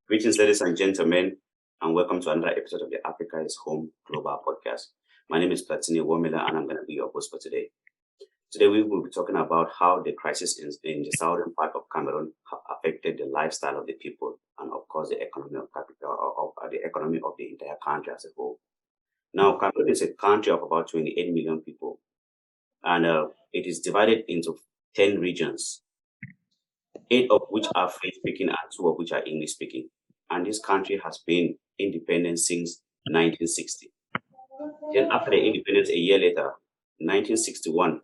Greetings, ladies and gentlemen, and welcome to another episode of the Africa is Home Global Podcast. My name is Platini Womila, and I'm going to be your host for today. Today, we will be talking about how the crisis in the southern part of Cameroon affected the lifestyle of the people and, of course, the economy of the entire country as a whole. Now, Cameroon is a country of about 28 million people, and it is divided into 10 regions, 8 of which are French-speaking and 2 of which are English-speaking. And this country has been independent since 1960. Then after the independence, a year later, 1961,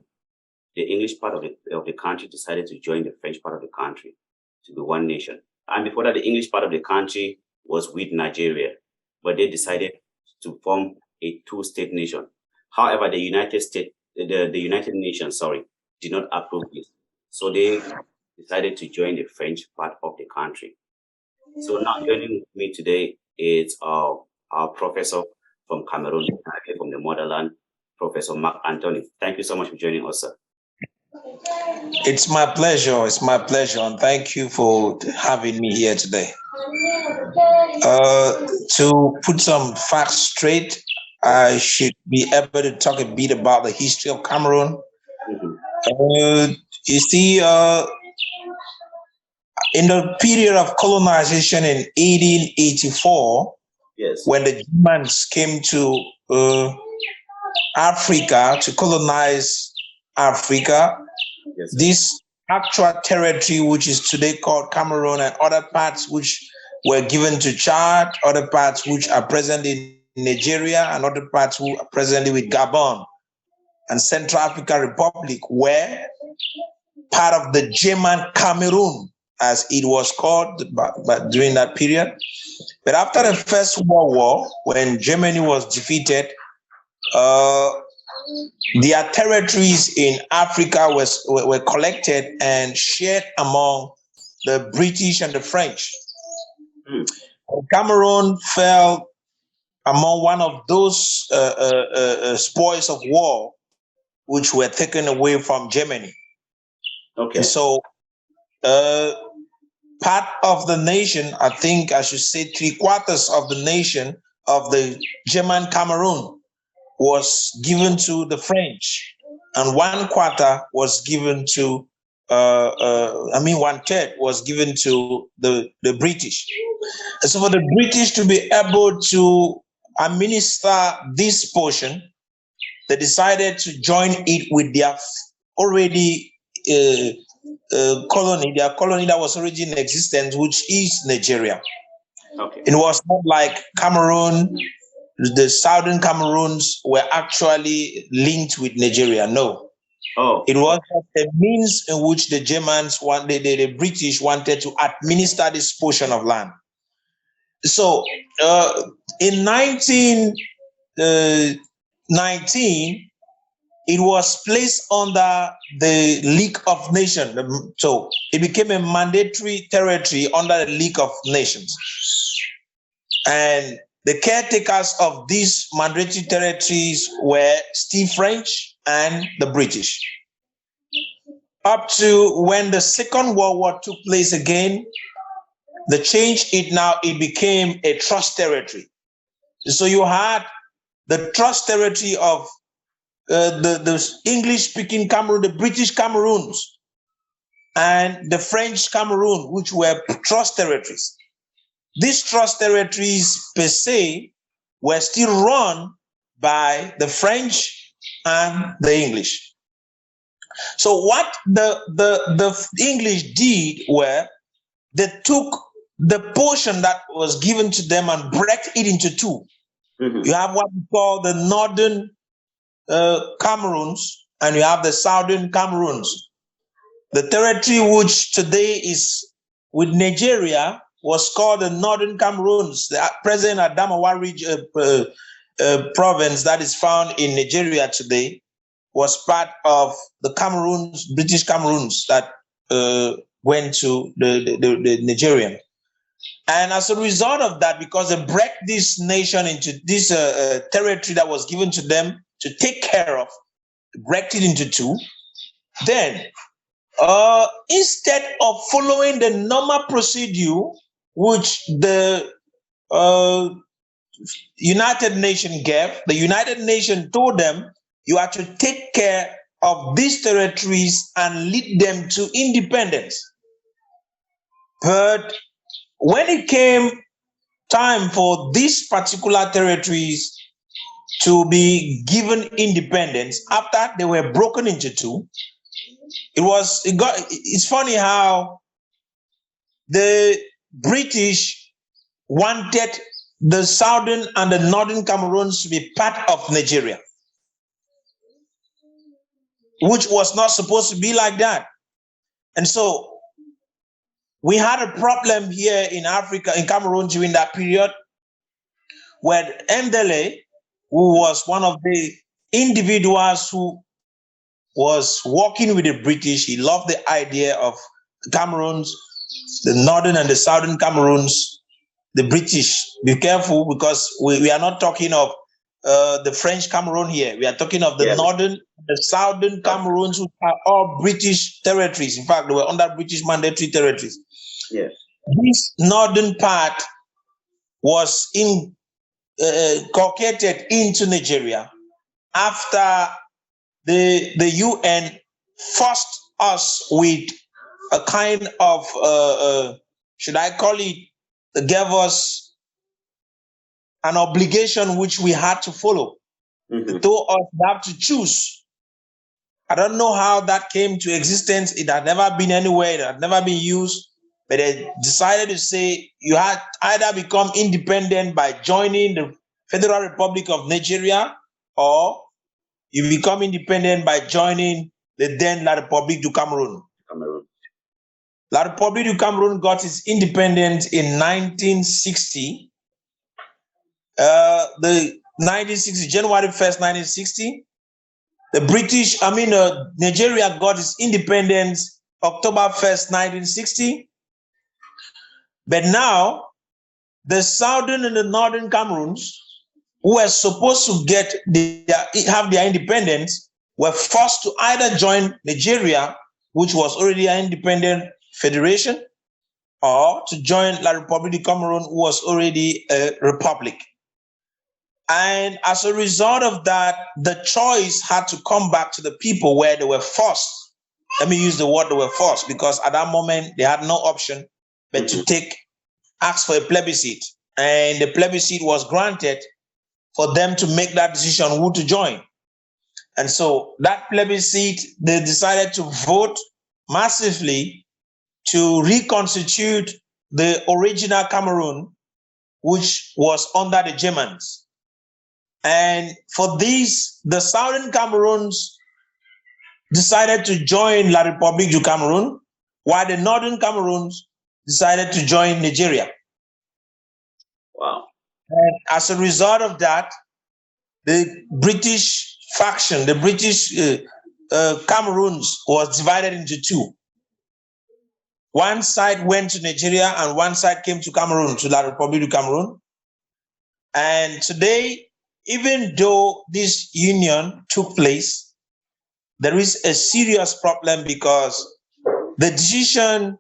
the English part of the country decided to join the French part of the country to be one nation. And before that, the English part of the country was with Nigeria, but they decided to form a two-state nation. However, the United Nations, did not approve this. So they decided to join the French part of the country. So now joining with me today is our professor from Cameroon, from the motherland, Professor Mark Anthony. Thank you so much for joining us, sir. It's my pleasure. It's my pleasure. And thank you for having me here today. To put some facts straight, I should be able to talk a bit about the history of Cameroon. Mm-hmm. You see, in the period of colonization in 1884, yes, when the Germans came to Africa to colonize Africa, yes, this actual territory, which is today called Cameroon, and other parts which were given to Chad, other parts which are present in Nigeria, and other parts who are presently with Gabon and Central African Republic, were part of the German Cameroon, as it was called but during that period. But after the First World War, when Germany was defeated, their territories in Africa were collected and shared among the British and the French. Cameroon fell among one of those spoils of war which were taken away from Germany. Okay. And so part of the nation, I think I should say 3/4 of the nation of the German Cameroon was given to the French, and 1/4 was given to 1/3 was given to the British. And so for the British to be able to administer this portion, they decided to join it with their already colony, their colony that was already in existence, which is Nigeria. Okay. It was not like Cameroon, the southern Cameroons were actually linked with Nigeria. No. Oh. It was a means in which the Germans the British wanted to administer this portion of land. So in 1919, it was placed under the League of Nations. So it became a mandatory territory under the League of Nations. And the caretakers of these mandatory territories were still French and the British. Up to when the Second World War took place again, it became a trust territory. So you had the trust territory of the English-speaking Cameroon, the British Cameroons, and the French Cameroon, which were trust territories. These trust territories per se were still run by the French and the English. So what the English did were they took the portion that was given to them and break it into two. Mm-hmm. You have what we call the northern Cameroons, and you have the southern Cameroons. The territory which today is with Nigeria was called the Northern Cameroons. The present Adamawa province that is found in Nigeria today was part of the Cameroons, British Cameroons that went to the Nigerian. And as a result of that, because they break this nation into this territory that was given to them to take care of, break it into two, then instead of following the normal procedure which the United Nations gave, the United Nations told them, you are to take care of these territories and lead them to independence. But when it came time for these particular territories to be given independence, after they were broken into two, it's funny how the British wanted the southern and the northern Cameroons to be part of Nigeria, which was not supposed to be like that. And so we had a problem here in Africa, in Cameroon during that period, where Mbele, who was one of the individuals who was working with the British, he loved the idea of Cameroons, the northern and the southern Cameroons, the British. Be careful, because we are not talking of the French Cameroon here. We are talking of the northern, the southern Cameroons, who are all British territories. In fact, they were under British mandatory territories. Yes. This northern part was inculcated into Nigeria after the UN forced us with a kind of, should I call it, gave us an obligation which we had to follow. They told us we have to choose. I don't know how that came to existence. It had never been anywhere. It had never been used. But they decided to say you had either become independent by joining the Federal Republic of Nigeria, or you become independent by joining the then La République du Cameroun. La République du Cameroun got its independence in 1960. January 1st, 1960. Nigeria got its independence October 1st, 1960. But now, the southern and the northern Cameroons, who were supposed to have their independence, were forced to either join Nigeria, which was already an independent federation, or to join La République du Cameroun, who was already a republic. And as a result of that, the choice had to come back to the people where they were forced. Let me use the word they were forced, because at that moment they had no option but to ask for a plebiscite. And the plebiscite was granted for them to make that decision who to join. And so that plebiscite, they decided to vote massively to reconstitute the original Cameroon, which was under the Germans. And for this, the southern Cameroons decided to join La République du Cameroun, while the northern Cameroons decided to join Nigeria. Wow. And as a result of that, the British faction, the British Cameroons, was divided into two. One side went to Nigeria and one side came to Cameroon, to La République du Cameroun. And today, even though this union took place, there is a serious problem, because the decision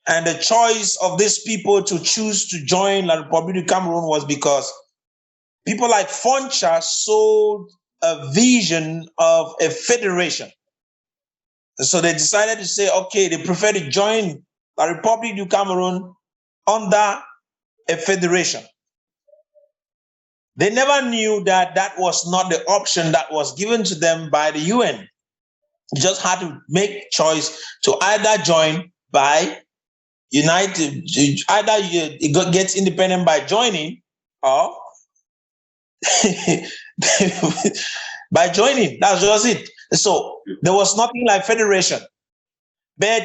and the choice of these people to choose to join La République du Cameroun was because people like Foncha sold a vision of a federation. And so they decided to say, okay, they prefer to join La République du Cameroun under a federation. They never knew that that was not the option that was given to them by the UN. You just had to make choice to either join by united, either it gets independent by joining, or by joining. That's just it. So there was nothing like federation. But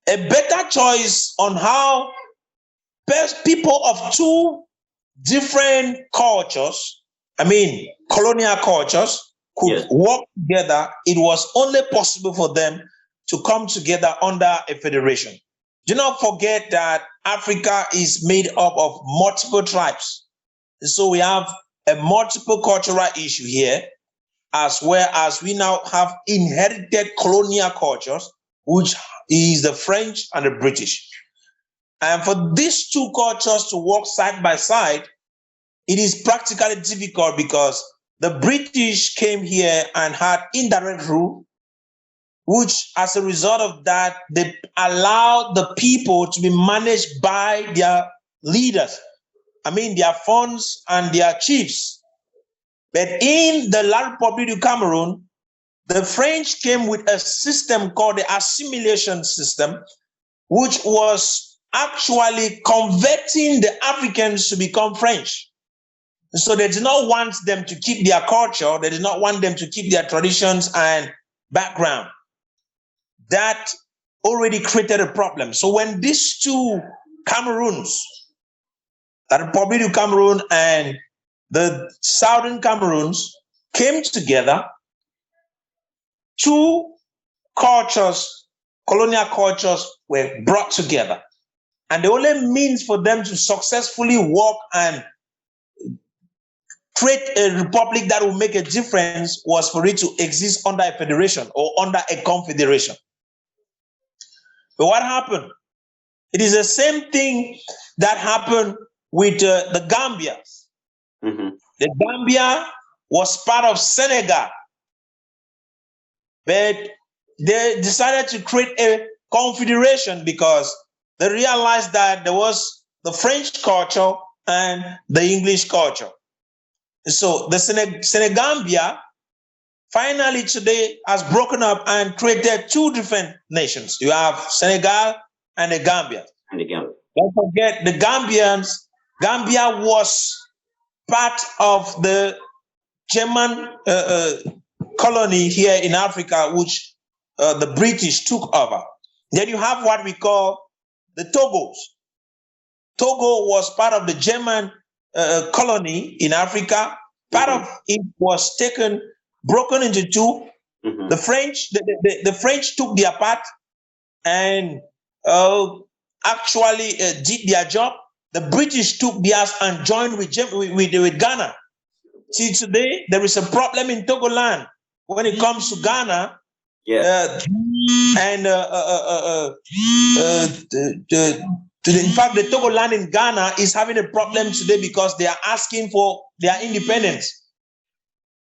a better choice on how people of two different cultures, colonial cultures, could work together. It was only possible for them to come together under a federation. Do not forget that Africa is made up of multiple tribes. So we have a multiple cultural issue here, as well as we now have inherited colonial cultures, which is the French and the British. And for these two cultures to work side by side, it is practically difficult because the British came here and had indirect rule, which as a result of that, they allowed the people to be managed by their leaders. Their funds and their chiefs. But in the La République du Cameroon, the French came with a system called the assimilation system, which was actually converting the Africans to become French. So they did not want them to keep their culture. They did not want them to keep their traditions and background. That already created a problem. So when these two Cameroons, the Republic of Cameroon and the Southern Cameroons, came together, two cultures, colonial cultures, were brought together. And the only means for them to successfully work and create a republic that will make a difference was for it to exist under a federation or under a confederation. But what happened? It is the same thing that happened with the Gambia. Mm-hmm. The Gambia was part of Senegal, but they decided to create a confederation because they realized that there was the French culture and the English culture. So the Senegambia finally today has broken up and created two different nations. You have Senegal and the Gambia. Don't forget the Gambians. Gambia was part of the German colony here in Africa, which the British took over. Then you have what we call the Togos. Togo was part of the German colony in Africa. Part of it was broken into two. Mm-hmm. The French took their part and actually did their job. The British took theirs and joined with Ghana. See, today there is a problem in Togoland when it comes to Ghana. In fact, the Togoland in Ghana is having a problem today because they are asking for their independence.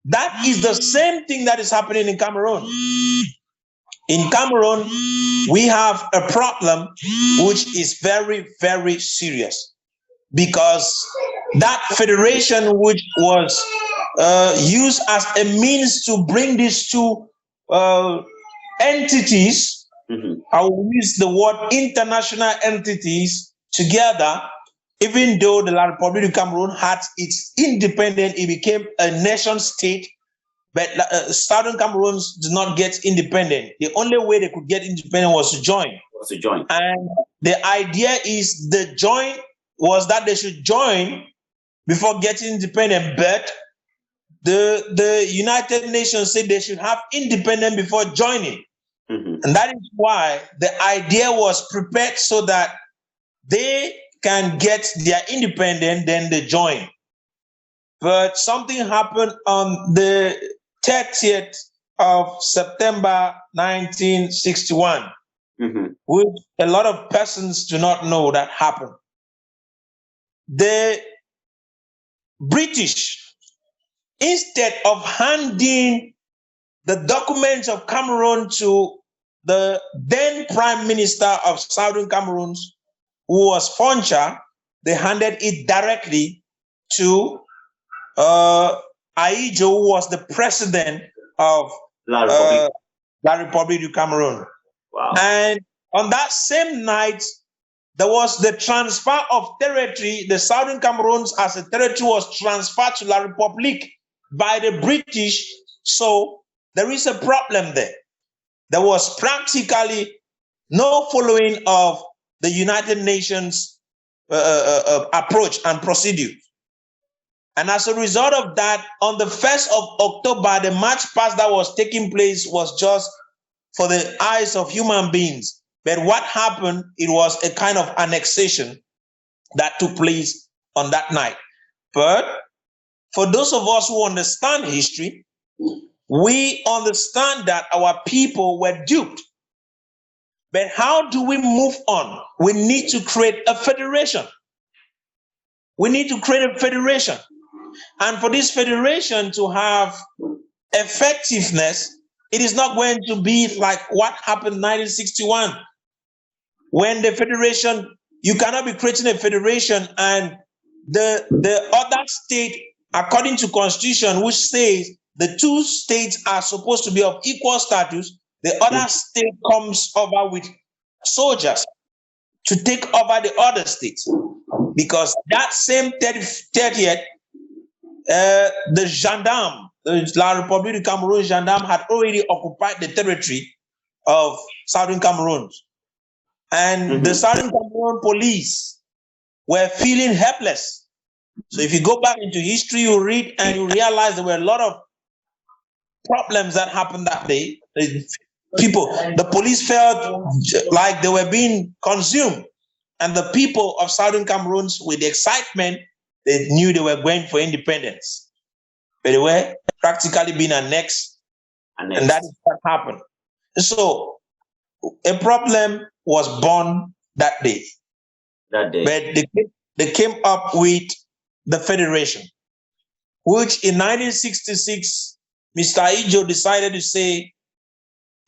That is the same thing that is happening in Cameroon. In Cameroon, we have a problem which is very, very serious because that federation, which was used as a means to bring these two entities, I will use the word international entities, together. Even though the La République du Cameroon had its independence, it became a nation state, but Southern Cameroons did not get independent. The only way they could get independent was to join. And the idea is was that they should join before getting independent, but the United Nations said they should have independence before joining. And that is why the idea was prepared so that they can get their independence, then they join. But something happened on the 30th of September 1961, which a lot of persons do not know that happened. The British, instead of handing the documents of Cameroon to the then Prime Minister of Southern Cameroon, who was Foncha, they handed it directly to Aïdjo, who was the president of La République du Cameroon. Wow. And on that same night, there was the transfer of territory. The Southern Cameroon as a territory was transferred to La République by the British. So there is a problem there. There was practically no following of the United Nations approach and procedure. And as a result of that, on the 1st of October, the march past that was taking place was just for the eyes of human beings. But what happened, it was a kind of annexation that took place on that night. But for those of us who understand history, we understand that our people were duped. But how do we move on? We need to create a federation. We need to create a federation. And for this federation to have effectiveness, it is not going to be like what happened in 1961. When the federation, you cannot be creating a federation and the other state, according to constitution, which says the two states are supposed to be of equal status, the other state comes over with soldiers to take over the other states. Because that same 30th, the gendarme, the La République du Cameroon gendarme had already occupied the territory of Southern Cameroon. And the Southern Cameroon police were feeling helpless. So if you go back into history, you read and you realize there were a lot of problems that happened that day. The police felt like they were being consumed. And the people of Southern Cameroon, with the excitement, they knew they were going for independence. But they were practically being annexed. And that is what happened. So a problem was born that day. But they came up with the federation, which in 1966, Mr. Ijo decided to say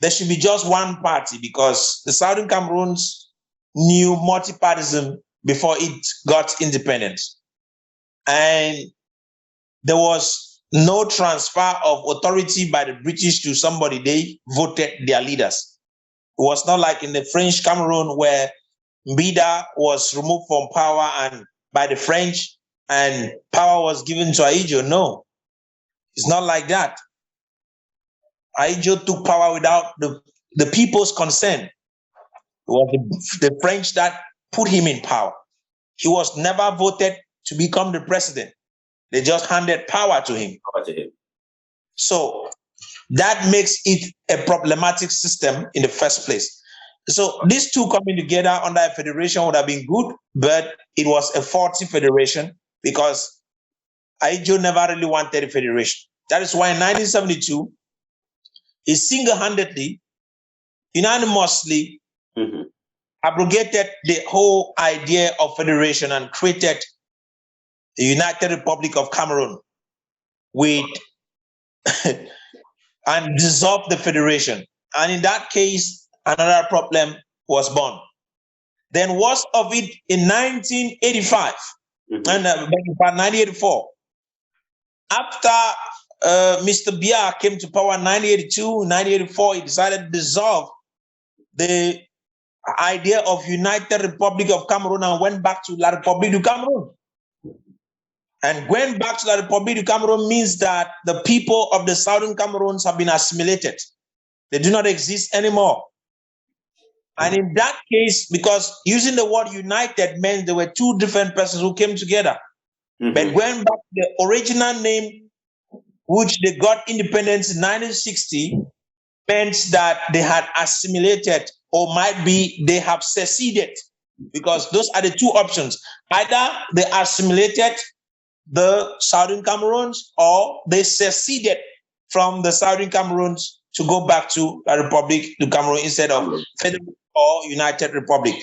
there should be just one party because the Southern Cameroons knew multipartyism before it got independence. And there was no transfer of authority by the British to somebody. They voted their leaders. It was not like in the French Cameroon where Mbida was removed from power and by the French and power was given to Aijo. No, it's not like that. Aijo took power without the people's consent. It was the French that put him in power. He was never voted to become the president. They just handed power to him. So that makes it a problematic system in the first place. So these two coming together under a federation would have been good, but it was a faulty federation because Aijo never really wanted a federation. That is why in 1972, he single-handedly, unanimously abrogated the whole idea of federation and created the United Republic of Cameroon with and dissolved the federation. And in that case, another problem was born. Then worst of it in 1985 and 1984, after Mr. Biya came to power in 1982, 1984, he decided to dissolve the idea of United Republic of Cameroon and went back to La République du Cameroon. And going back to La République du Cameroon means that the people of the Southern Cameroons have been assimilated. They do not exist anymore. And in that case, because using the word united meant there were two different persons who came together. But going back to the original name, which they got independence in 1960, meant that they had assimilated, or might be they have seceded, because those are the two options. Either they assimilated the Southern Cameroons or they seceded from the Southern Cameroons to go back to La République du Cameroon instead of Federal or United Republic.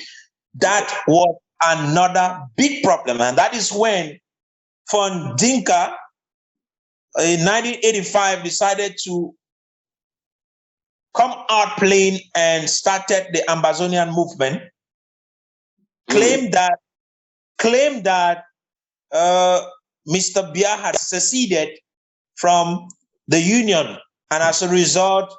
That was another big problem. And that is when Von Dinka in 1985 decided to come out plain and started the Ambazonian movement, claimed that Mr. Biya had seceded from the Union and as a result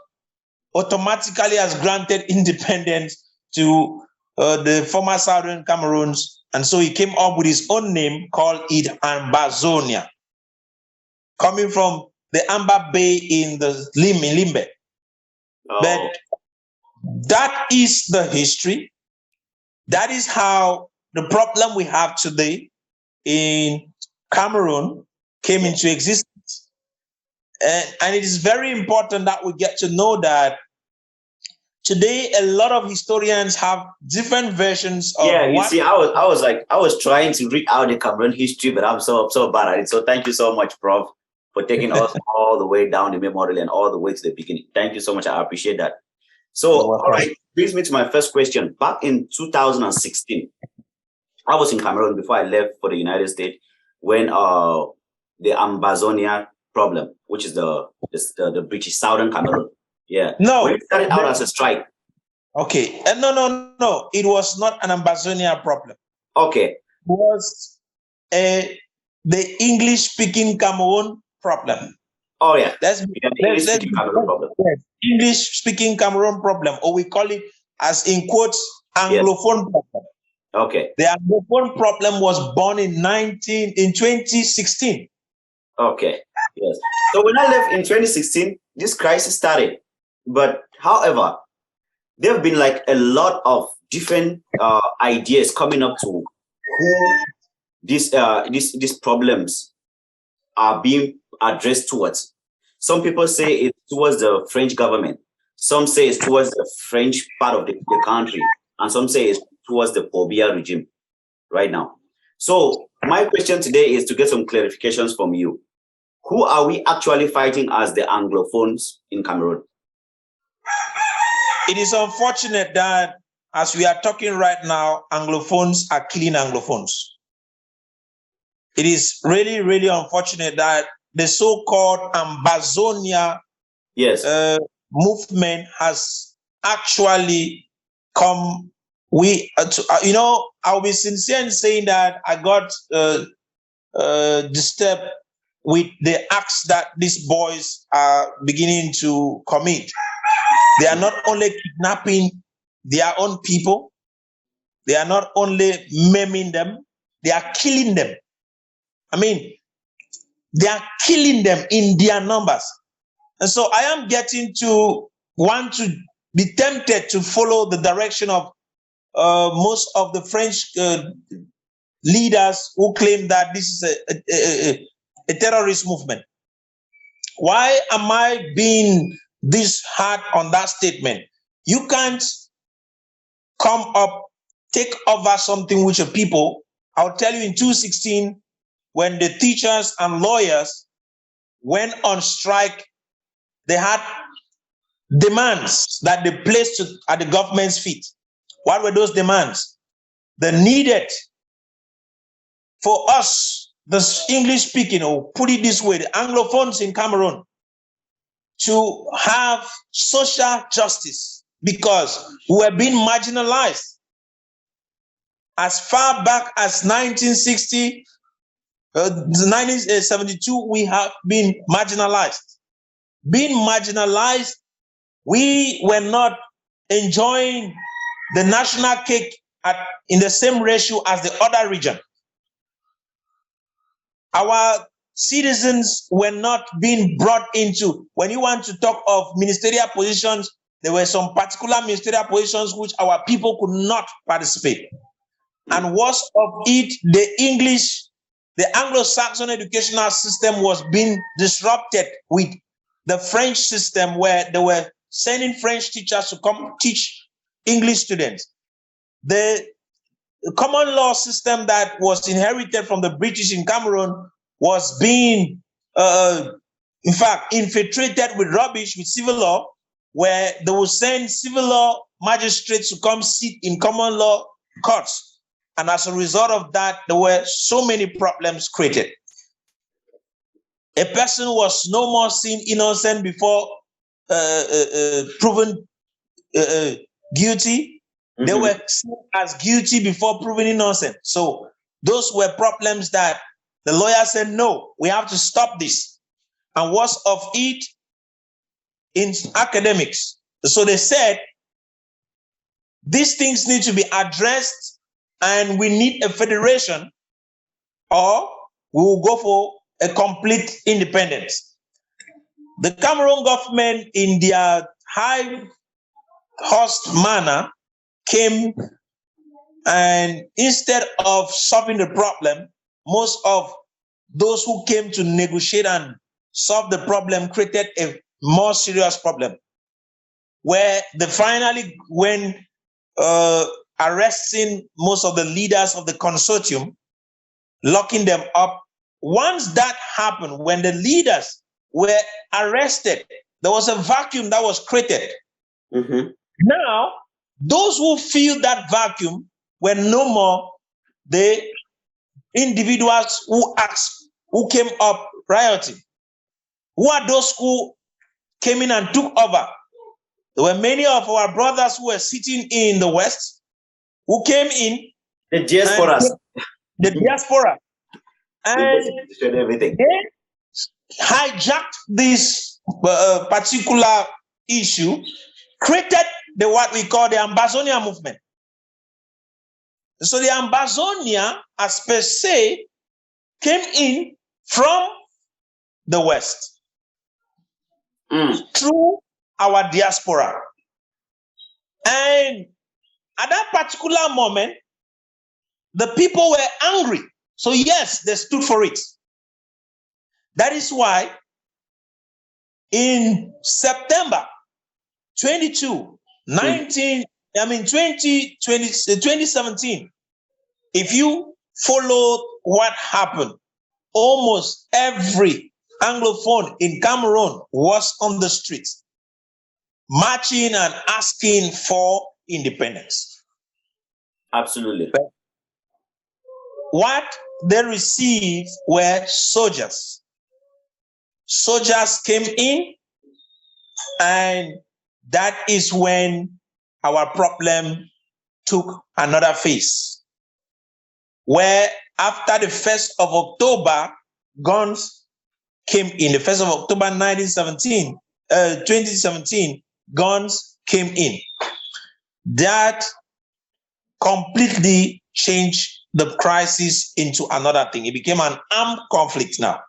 automatically has granted independence to the former Southern Cameroons. And so he came up with his own name, called it Ambazonia, coming from the Amber Bay in Limbe. But that is the history. That is how the problem we have today in Cameroon came into existence. And it is very important that we get to know that today a lot of historians have different versions of Yeah, you what. see, I was trying to read out the Cameroon history, but I'm so bad at it. So thank you so much, Prof, for taking us all the way down the memory and all the way to the beginning. Thank you so much. I appreciate that. So, all right, brings me to my first question. Back in 2016, I was in Cameroon before I left for the United States when the Ambazonia problem, which is the British Southern Cameroon. Yeah. No. When it started out as a strike. Okay. No. It was not an Ambazonia problem. Okay. It was the English-speaking Cameroon problem. Oh, yeah. That's the English-speaking Cameroon problem. Yes. English-speaking Cameroon problem, or we call it, as in quotes, Anglophone problem. Okay. The Anglophone problem was born in 2016. Okay. Yes. So when I left in 2016, this crisis started. But however, there have been like a lot of different ideas coming up to who these problems are being addressed towards. Some people say it's towards the French government. Some say it's towards the French part of the country. And some say it's towards the Pobia regime right now. So my question today is to get some clarifications from you. Who are we actually fighting as the Anglophones in Cameroon? It is unfortunate that as we are talking right now, Anglophones are killing Anglophones. It is really, really unfortunate that the so-called Ambazonia movement has actually come. I'll be sincere in saying that I got disturbed with the acts that these boys are beginning to commit. They are not only kidnapping their own people, they are not only maiming them, they are killing them. I mean, they are killing them in their numbers. And so I am getting to want to be tempted to follow the direction of most of the French leaders who claim that this is a terrorist movement. Why am I being this hard on that statement? You can't come up, take over something with your people. I'll tell you in 2016, when the teachers and lawyers went on strike, they had demands that they placed at the government's feet. What were those demands? They needed for us, the English speaking, or put it this way, the Anglophones in Cameroon, to have social justice because we were being marginalized. As far back as 1960, 1972, we have been marginalized. Being marginalized, we were not enjoying the national cake in the same ratio as the other region. Our citizens were not being brought into, when you want to talk of ministerial positions, there were some particular ministerial positions which our people could not participate. And worst of it, the Anglo-Saxon educational system was being disrupted with the French system, where they were sending French teachers to come teach English students. The common law system that was inherited from the British in Cameroon was being, in fact, infiltrated with rubbish, with civil law, where they will send civil law magistrates to come sit in common law courts. And as a result of that, there were so many problems created. A person was no more seen innocent before proven guilty. Mm-hmm. They were seen as guilty before proven innocent. So those were problems that the lawyer said, no, we have to stop this. And what's of it in academics? So they said, these things need to be addressed and we need a federation, or we will go for a complete independence. The Cameroon government, in their high horse manner, came And instead of solving the problem, most of those who came to negotiate and solve the problem created a more serious problem, where they finally, when arresting most of the leaders of the consortium, locking them up. Once that happened, when the leaders were arrested, there was a vacuum that was created. Mm-hmm. Now, those who filled that vacuum were no more the individuals who came up rioting. Who are those who came in and took over? There were many of our brothers who were sitting in the West who came in. The diaspora. The diaspora. And they everything. They hijacked this particular issue, created what we call the Ambazonia movement. So the Ambazonia, as per se, came in from the West through our diaspora. And at that particular moment, the people were angry. So yes, they stood for it. That is why in September 2017, if you follow what happened, almost every Anglophone in Cameroon was on the streets, marching and asking for independence. Absolutely. What they received were soldiers. Soldiers came in, and that is when our problem took another phase, where after the 1st of October, guns came in. The 1st of October 2017, guns came in. That completely changed the crisis into another thing. It became an armed conflict now.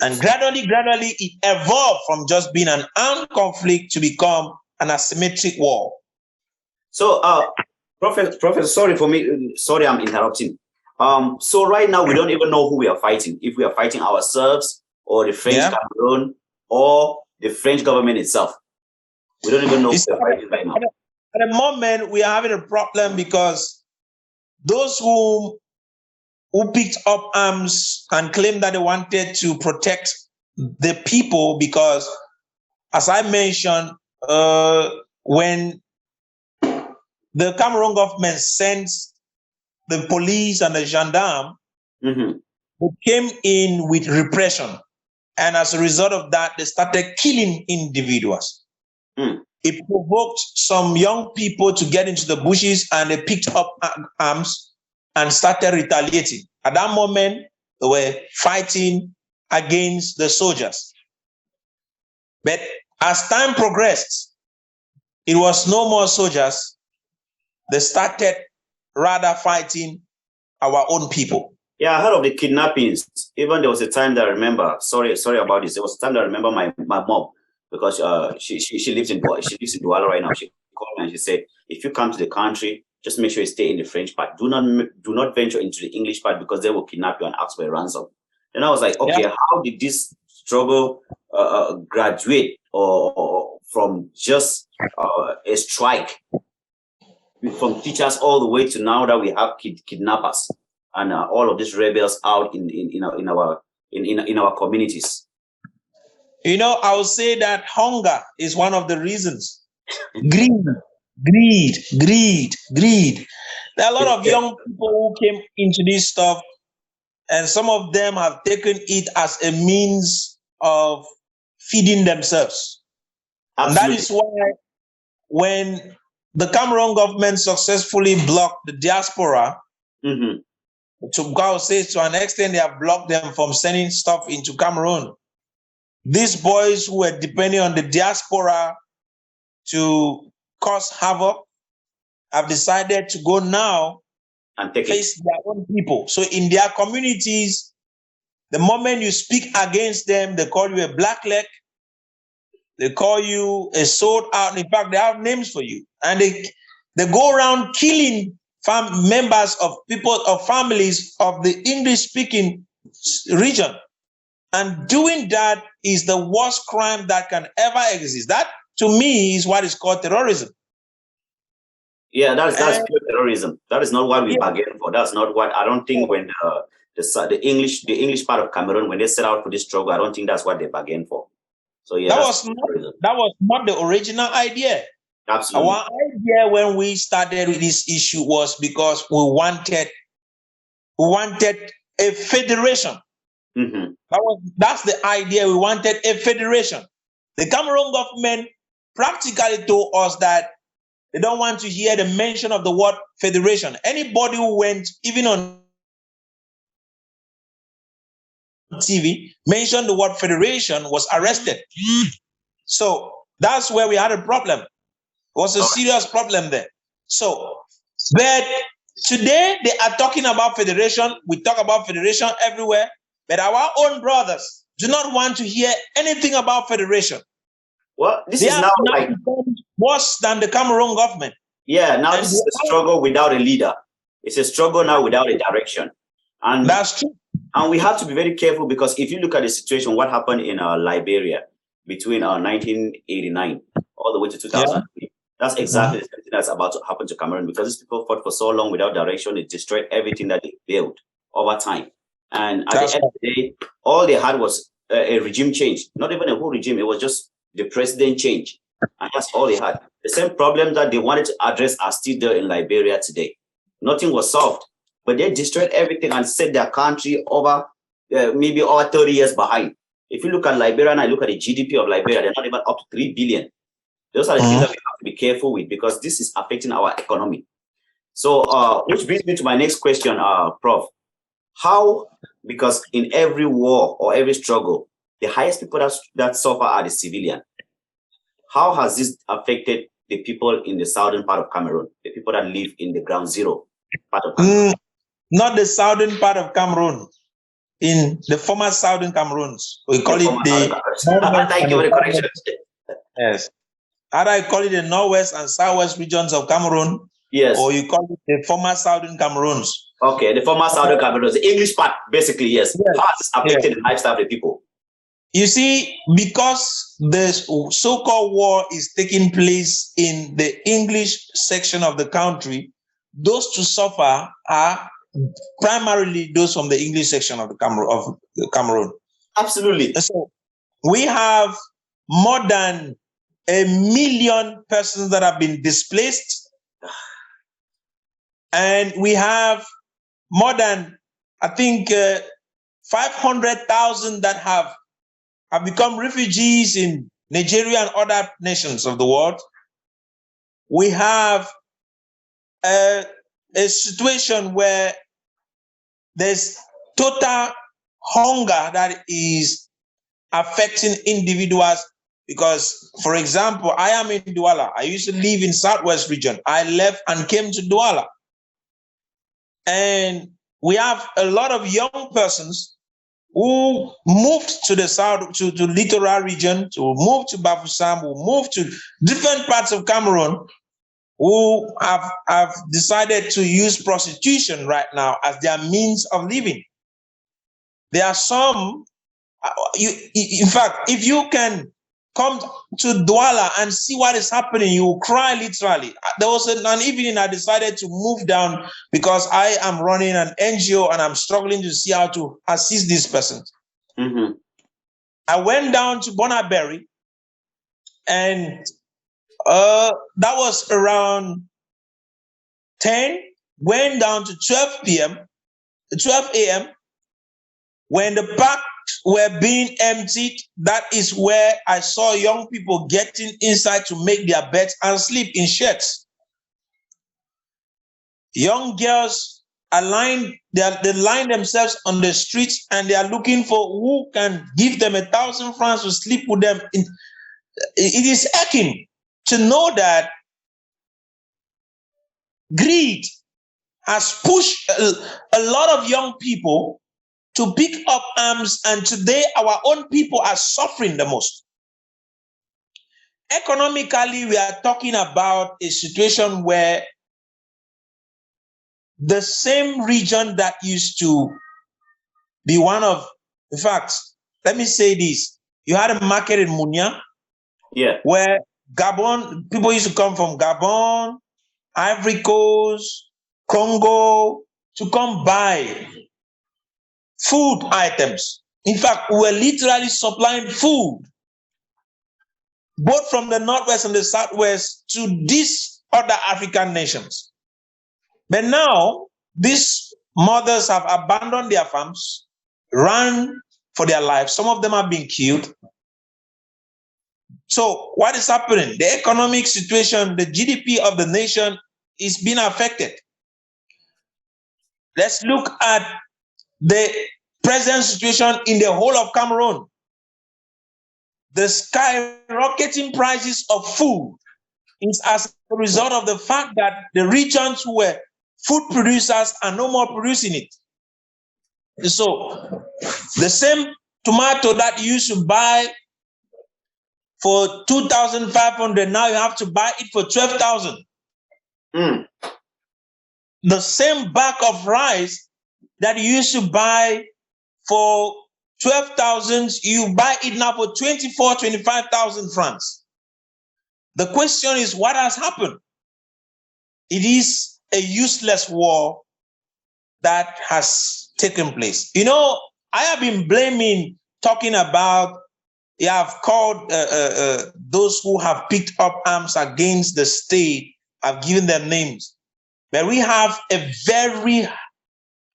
And gradually, it evolved from just being an armed conflict to become an asymmetric war. So, Professor, sorry I'm interrupting. So right now we don't even know who we are fighting. If we are fighting ourselves or the French Cameroon or the French government itself. We don't even know who we are fighting right now. At the moment, we are having a problem because those who picked up arms and claimed that they wanted to protect the people, because, as I mentioned, when the Cameroon government sent the police and the gendarme, they came in with repression. And as a result of that, they started killing individuals. It provoked some young people to get into the bushes, and they picked up arms and started retaliating. At that moment, they were fighting against the soldiers. But as time progressed, it was no more soldiers. They started rather fighting our own people. Yeah, I heard of the kidnappings. Even there was a time that I remember. Sorry about this. There was a time that I remember my mom, because she lives in Douala right now. She called me and she said, if you come to the country, just make sure you stay in the French part. Do not venture into the English part, because they will kidnap you and ask for a ransom. And I was like, okay, how did this struggle graduate or from just a strike from teachers all the way to now that we have kidnappers and all of these rebels out in our communities? I would say that hunger is one of the reasons. Greed. There are a lot of young people who came into this stuff, and some of them have taken it as a means of feeding themselves. Absolutely. And that is why when the Cameroon government successfully blocked the diaspora, to God say to an extent, they have blocked them from sending stuff into Cameroon. These boys who were depending on the diaspora to cause havoc have decided to go now and face their own people. So in their communities, the moment you speak against them, they call you a blackleg. They call you a sold out. In fact, they have names for you. And they go around killing members of people of families of the English-speaking region. And doing that is the worst crime that can ever exist. That, to me, is what is called terrorism. Yeah, that's pure terrorism. That is not what we bargained for. That's not what I don't think when the English part of Cameroon, when they set out for this struggle, I don't think that's what they bargained for. So yeah, that was not the original idea. Absolutely. Our idea when we started with this issue was because we wanted a federation. Mm-hmm. That's the idea. We wanted a federation. The Cameroon government practically told us that they don't want to hear the mention of the word federation. Anybody who went, even on TV, mentioned the word federation was arrested. So that's where we had a problem. It was a serious problem there. So, but today they are talking about federation. We talk about federation everywhere, but our own brothers do not want to hear anything about federation. Well, this is now like worse than the Cameroon government. Yeah, now this is a struggle without a leader. It's a struggle now without a direction. And that's true. And we have to be very careful, because if you look at the situation, what happened in Liberia between 1989 all the way to 2003, that's exactly the same thing that's about to happen to Cameroon, because these people fought for so long without direction. It destroyed everything that they built over time. And at the end of the day, all they had was a regime change. Not even a whole regime. It was just the president change. And that's all they had. The same problems that they wanted to address are still there in Liberia today. Nothing was solved. But they destroyed everything and set their country over maybe over 30 years behind. If you look at Liberia and I look at the GDP of Liberia, they're not even up to 3 billion. Those are the things that we have to be careful with, because this is affecting our economy. So, which brings me to my next question, Prof. How, because in every war or every struggle, the highest people that suffer are the civilian. How has this affected the people in the southern part of Cameroon, the people that live in the ground zero part of Cameroon? Not the southern part of Cameroon, in the former southern Cameroons. We call it the Thank you for the correction. Yes. Either I call it the northwest and southwest regions of Cameroon. Yes. Or you call it the former southern Cameroons. Okay, the former southern Cameroons, the English part, basically, yes. How has this affected the lifestyle of the people? You see, because the so-called war is taking place in the English section of the country, those to suffer are primarily those from the English section of the Cameroon. Absolutely. So we have more than 1 million persons that have been displaced, and we have more than, I think, 500,000 that have become refugees in Nigeria and other nations of the world. We have a situation where there's total hunger that is affecting individuals, because, for example, I am in Douala. I used to live in Southwest region. I left and came to Douala. And we have a lot of young persons who moved to the south, to littoral region, to move to Bafoussam, who moved to different parts of Cameroon, who have decided to use prostitution right now as their means of living. There are some, in fact, if you can come to Douala and see what is happening, you will cry literally. There was an evening I decided to move down because I am running an NGO and I'm struggling to see how to assist these persons. Mm-hmm. I went down to Bonaberry, and that was around 10, went down to 12 a.m. When the parks were being emptied, that is where I saw young people getting inside to make their beds and sleep in sheds. Young girls they line themselves on the streets, and they are looking for who can give them 1,000 francs to sleep with them. It is aching to know that greed has pushed a lot of young people to pick up arms, and today our own people are suffering the most. Economically, we are talking about a situation where the same region that used to be one of, in fact, let me say this. You had a market in Munya, where Gabon, people used to come from Gabon, Ivory Coast, Congo, to come buy food items. In fact, we were literally supplying food, both from the Northwest and the Southwest, to these other African nations. But now, these mothers have abandoned their farms, run for their lives. Some of them have been killed. So what is happening? The economic situation, the GDP of the nation is being affected. Let's look at the present situation in the whole of Cameroon. The skyrocketing prices of food is as a result of the fact that the regions who were food producers are no more producing it. So the same tomato that you used to buy for 2,500, now you have to buy it for 12,000. The same bag of rice that you used to buy for 12,000, you buy it now for 24, 25,000 francs. The question is, what has happened? It is a useless war that has taken place. You know, I have been talking about, you have called those who have picked up arms against the state, I've given them names. But we have a very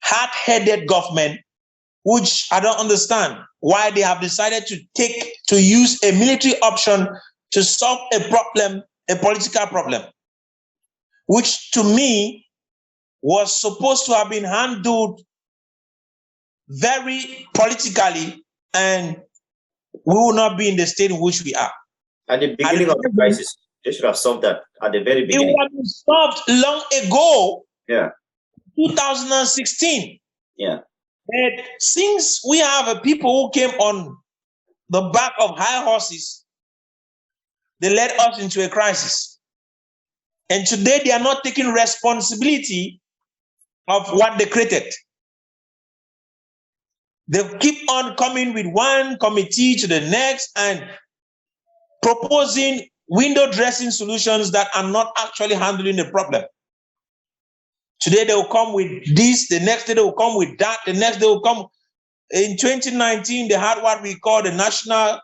hard-headed government, which I don't understand why they have decided to use a military option to solve a problem, a political problem, which to me was supposed to have been handled very politically, and we will not be in the state in which we are. At the beginning of the crisis, they should have solved that at the very beginning. It would have been solved long ago. Yeah. 2016. Yeah. But since we have people who came on the back of high horses, they led us into a crisis. And today they are not taking responsibility of what they created. They keep on coming with one committee to the next and proposing window dressing solutions that are not actually handling the problem. Today they will come with this, the next day they will come with that, the next day they will come. In 2019, they had what we call the national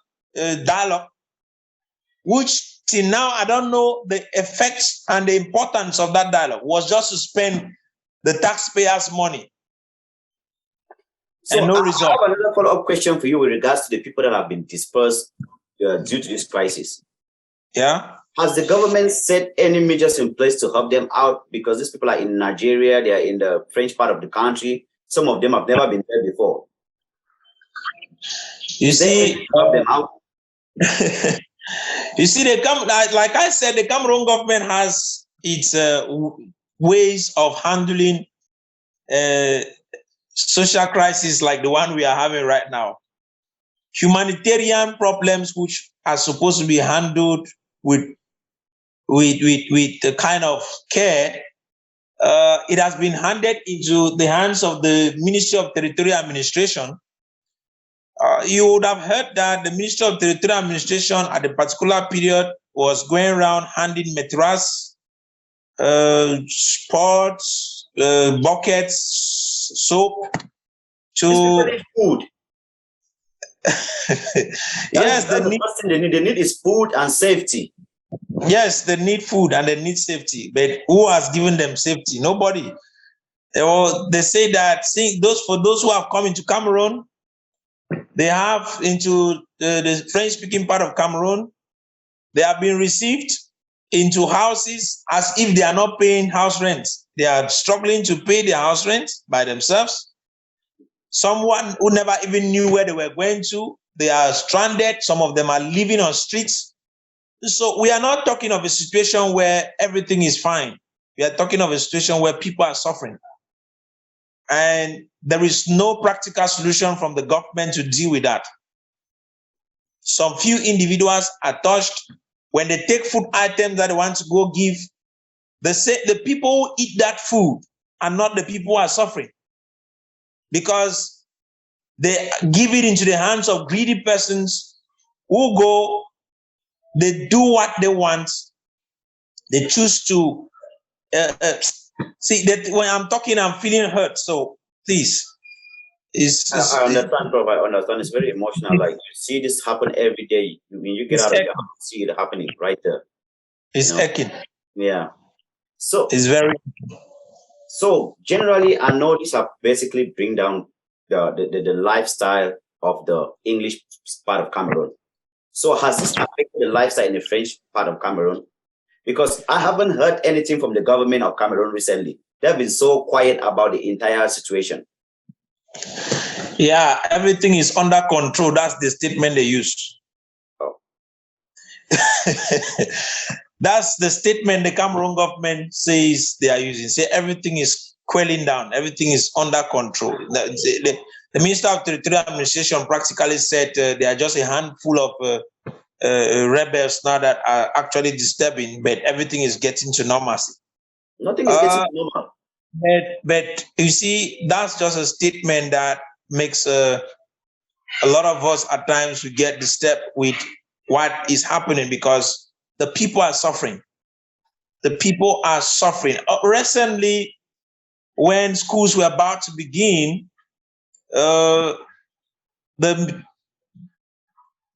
dialogue, which till now, I don't know the effects and the importance of that dialogue. Was just to spend the taxpayers' money. So and no result. I have another follow-up question for you with regards to the people that have been dispersed due to this crisis. Yeah. Has the government set any measures in place to help them out? Because these people are in Nigeria, they are in the French part of the country. Some of them have never been there before. You see, help them out? You see, like I said, the Cameroon government has its ways of handling social crisis like the one we are having right now. Humanitarian problems which are supposed to be handled with the kind of care, it has been handed into the hands of the Ministry of Territorial Administration. You would have heard that the Ministry of Territorial Administration at a particular period was going around handing mattress, pots, buckets, soap to food. Yes, the first thing they need is food and safety. Yes, they need food and they need safety. But who has given them safety? Nobody. They say that for those who have come into Cameroon, they have into the French-speaking part of Cameroon, they have been received into houses as if they are not paying house rent. They are struggling to pay their house rent by themselves. Someone who never even knew where they were going to, they are stranded. Some of them are living on streets. So we are not talking of a situation where everything is fine. We are talking of a situation where people are suffering. And there is no practical solution from the government to deal with that. Some few individuals are touched. When they take food items that they want to go give, they say the people who eat that food, and not the people who are suffering, because they give it into the hands of greedy persons who go, they do what they want, they choose to see that. When I'm talking, I'm feeling hurt, so please. I understand, Prof. I understand. It's very emotional. Like, you see this happen every day. When you get out of your house, you see it happening right there. It's aching. Yeah. So it's very. So generally, I know these are basically bring down the lifestyle of the English part of Cameroon. So has this affected the lifestyle in the French part of Cameroon? Because I haven't heard anything from the government of Cameroon recently. They've been so quiet about the entire situation. Yeah, everything is under control. That's the statement they use. Oh. That's the statement the Cameroon government says they are using. Say everything is quelling down. Everything is under control. The Minister of Territorial Administration practically said they are just a handful of rebels now that are actually disturbing, but everything is getting to normalcy. Nothing is getting to normal. But you see, that's just a statement that makes a lot of us at times we get disturbed with what is happening, because the people are suffering. The people are suffering. Recently, when schools were about to begin, the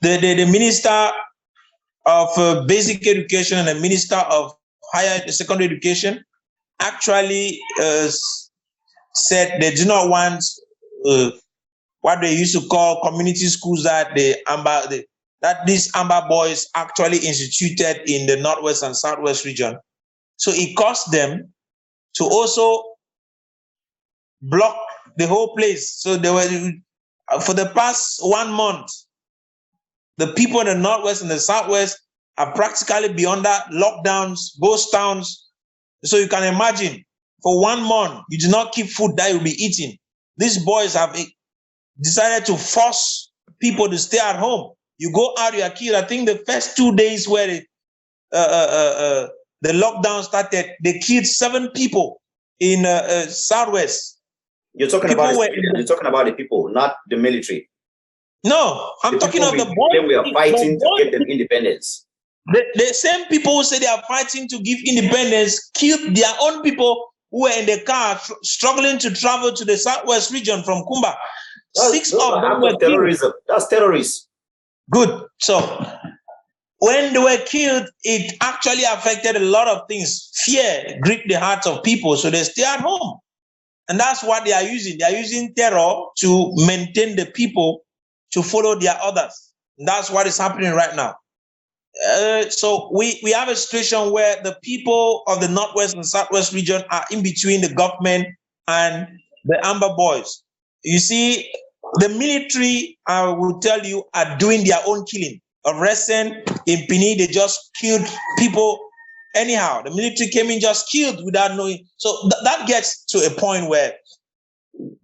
Minister of Basic Education and the Minister of Higher Secondary Education actually said they do not want what they used to call community schools that that these Amber boys actually instituted in the Northwest and Southwest region. So it caused them to also block the whole place. So they were, for the past 1 month, the people in the Northwest and the Southwest are practically beyond that lockdowns, ghost towns. So you can imagine, for 1 month, you do not keep food that you'll be eating. These boys have decided to force people to stay at home. You go out, you are killed. I think the first 2 days where the lockdown started, they killed 7 people in Southwest. You're talking about the people, not the military. No, I'm talking of the boys. We are fighting to get them independence. The same people who say they are fighting to give independence killed their own people who were in the car struggling to travel to the Southwest region from Kumba. 6 of them were terrorism. That's terrorists. Good. So when they were killed, it actually affected a lot of things. Fear gripped the hearts of people, so they stay at home. And that's what they are using. They are using terror to maintain the people to follow their orders. That's what is happening right now. So we have a situation where the people of the Northwest and Southwest region are in between the government and the Amber boys. You see, the military, I will tell you, are doing their own killing. Of recent, in Pini, they just killed people anyhow. The military came in, just killed without knowing. So that gets to a point where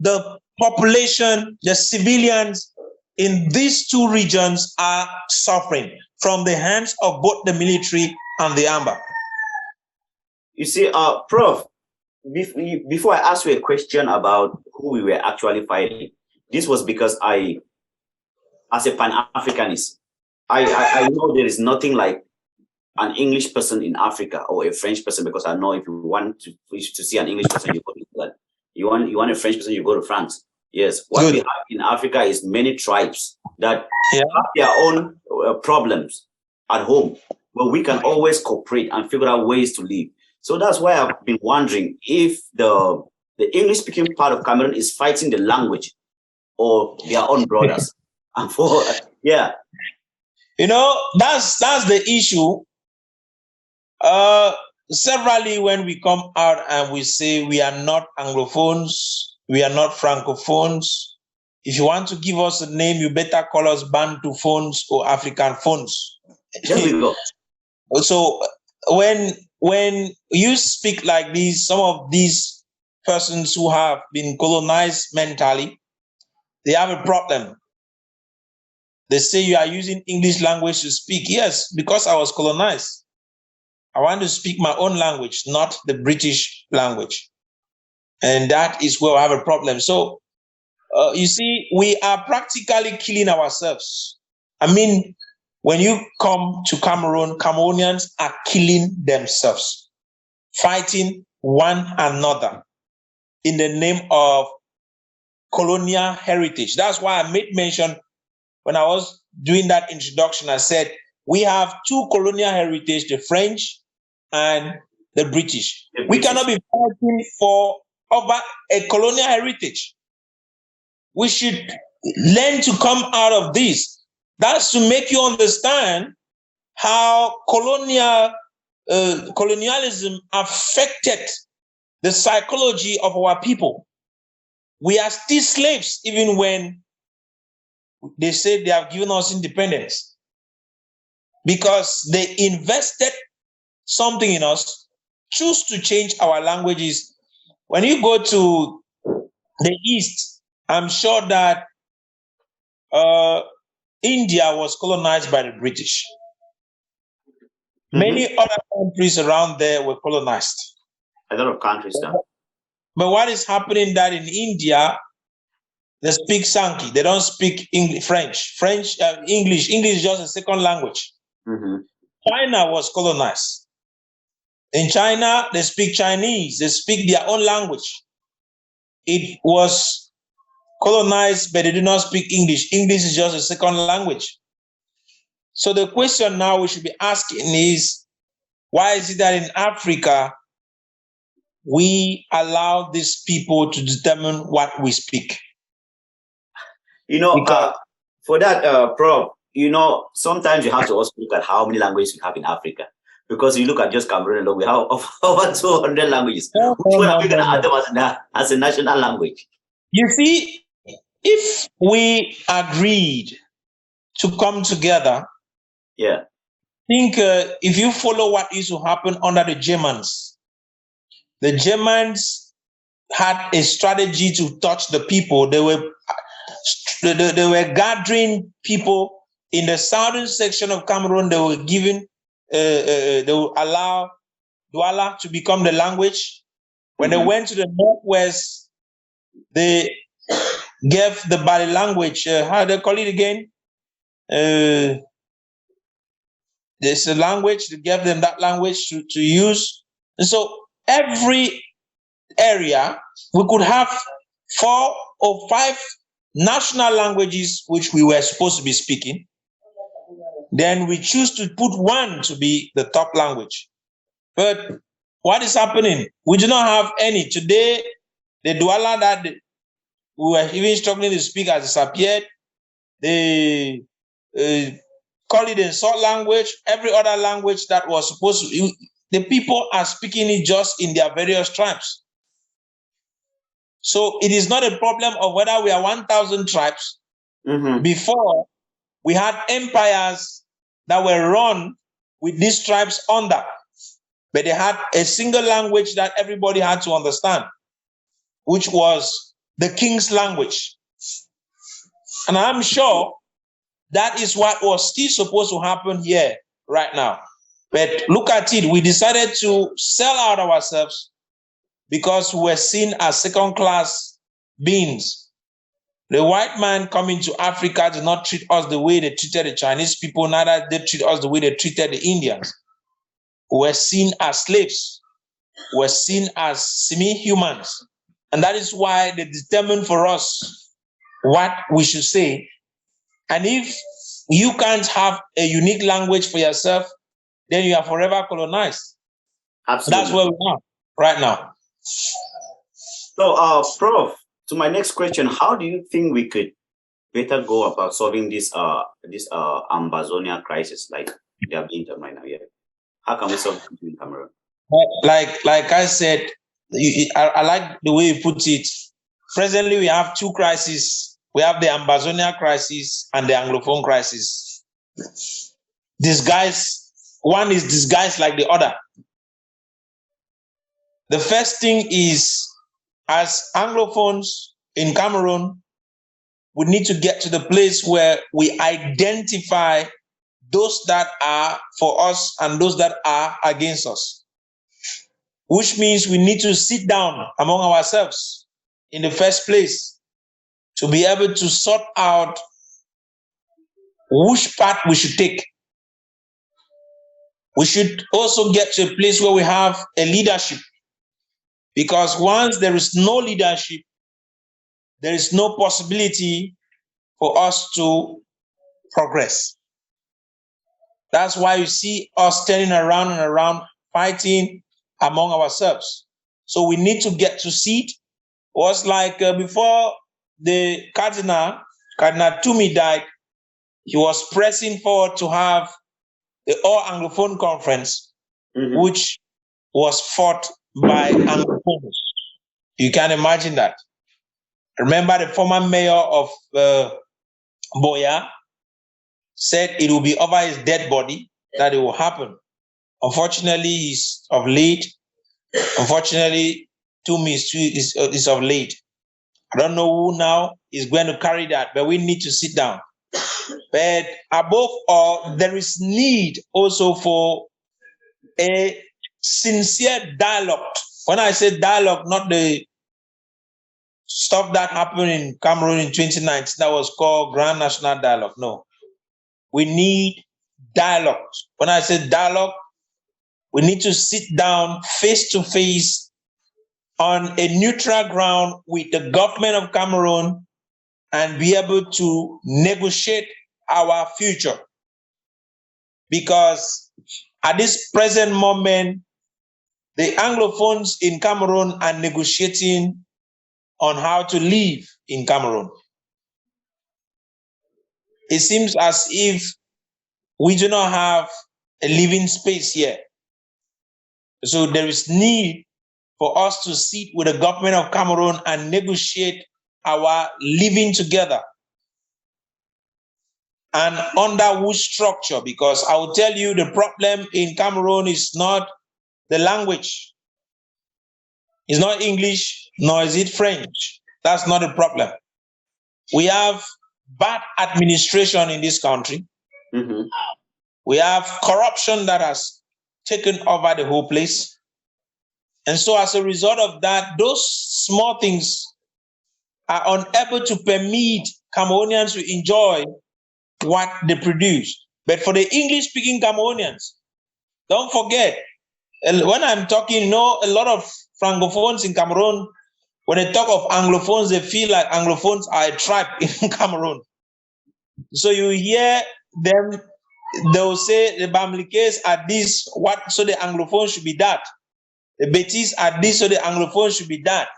the population, the civilians in these 2 regions are suffering from the hands of both the military and the Amber. You see, Prof, before I ask you a question about who we were actually fighting, this was because as a Pan-Africanist, I know there is nothing like an English person in Africa or a French person, because I know if you want to see an English person, you go to England. You want a French person, you go to France. Yes, what we have in Africa is many tribes that have their own problems at home, but we can always cooperate and figure out ways to live. So that's why I've been wondering if the English-speaking part of Cameroon is fighting the language or their own brothers. And you know, that's the issue. Severally, when we come out and we say we are not Anglophones, we are not Francophones. If you want to give us a name, you better call us Bantu phones or African phones. There we go. So when you speak like this, some of these persons who have been colonized mentally, they have a problem. They say you are using English language to speak. Yes, because I was colonized. I want to speak my own language, not the British language. And that is where we have a problem. So, you see, we are practically killing ourselves. I mean, when you come to Cameroon, Cameroonians are killing themselves, fighting one another in the name of colonial heritage. That's why I made mention when I was doing that introduction. I said, we have two colonial heritage, the French and the British. The We British. cannot be fighting for over a colonial heritage. We should learn to come out of this. That's to make you understand how colonialism affected the psychology of our people. We are still slaves, even when they say they have given us independence, because they invested something in us, choose to change our languages. When you go to the East, I'm sure that India was colonized by the British. Many other countries around there were colonized. A lot of countries now. But what is happening that in India, they speak Sanki. They don't speak French. English. English is just a second language. China was colonized. In China, they speak Chinese. They speak their own language. It was colonized, but they do not speak English. English is just a second language. So the question now we should be asking is, why is it that in Africa, we allow these people to determine what we speak? For that, Prof, sometimes you have to also look at how many languages we have in Africa. Because you look at just Cameroon alone, we have over 200 languages. Which one are we going to add them as a national language? You see, if we agreed to come together, yeah, think if you follow what used to happen under the Germans had a strategy to touch the people. They were gathering people in the southern section of Cameroon. They were giving, they will allow Douala to become the language. When they went to the northwest, they gave the Bali language. How do they call it again? There's a language, they gave them that language to use. And so every area, we could have 4 or 5 national languages which we were supposed to be speaking. Then we choose to put one to be the top language. But what is happening? We do not have any. Today, the Douala that we were even struggling to speak has disappeared. They call it a salt language. Every other language that was supposed to, the people are speaking it just in their various tribes. So it is not a problem of whether we are 1,000 tribes. Before, we had empires that were run with these tribes under, but they had a single language that everybody had to understand, which was the king's language. And I'm sure that is what was still supposed to happen here right now. But look at it, we decided to sell out ourselves because we were seen as second-class beings. The white man coming to Africa did not treat us the way they treated the Chinese people, neither they treat us the way they treated the Indians. We were seen as slaves. We were seen as semi-humans. And that is why they determined for us what we should say. And if you can't have a unique language for yourself, then you are forever colonized. Absolutely. That's where we are right now. So, Prof, to my next question, how do you think we could better go about solving this Ambazonia crisis, like they are being done right now? Yeah. How can we solve it in Cameroon? Like I said, I like the way you put it. Presently, we have 2 crises. We have the Ambazonia crisis and the Anglophone crisis. One is disguised like the other. The first thing is, as Anglophones in Cameroon, we need to get to the place where we identify those that are for us and those that are against us. which means we need to sit down among ourselves in the first place to be able to sort out which path we should take. We should also get to a place where we have a leadership, because once there is no leadership, there is no possibility for us to progress. That's why you see us turning around and around, fighting among ourselves. So we need to get to see it. It was like before the Cardinal Toomey died, he was pressing forward to have the All Anglophone Conference, which was fought by Anglophones. You can imagine that. Remember, the former mayor of Boya said it will be over his dead body that it will happen. Unfortunately, he's of late. Unfortunately, Toomey is of late. I don't know who now is going to carry that, but we need to sit down. But above all, there is need also for a sincere dialogue. When I say dialogue, not the stuff that happened in Cameroon in 2019 that was called Grand National Dialogue. No. We need dialogue. When I say dialogue, we need to sit down face to face on a neutral ground with the government of Cameroon and be able to negotiate our future. Because at this present moment, the Anglophones in Cameroon are negotiating on how to live in Cameroon. It seems as if we do not have a living space here. So there is need for us to sit with the government of Cameroon and negotiate our living together. And under which structure? Because I will tell you, the problem in Cameroon is not the language. It's not English, nor is it French. That's not the problem. We have bad administration in this country. We have corruption that has taken over the whole place. And so as a result of that, those small things are unable to permit Cameroonians to enjoy what they produce. But for the English-speaking Cameroonians, don't forget, when I'm talking, a lot of Francophones in Cameroon, when they talk of Anglophones, they feel like Anglophones are a tribe in Cameroon. So you hear them, they'll say the Bamlikes are this, so the Anglophones should be that. The Betis are this, so the Anglophones should be that.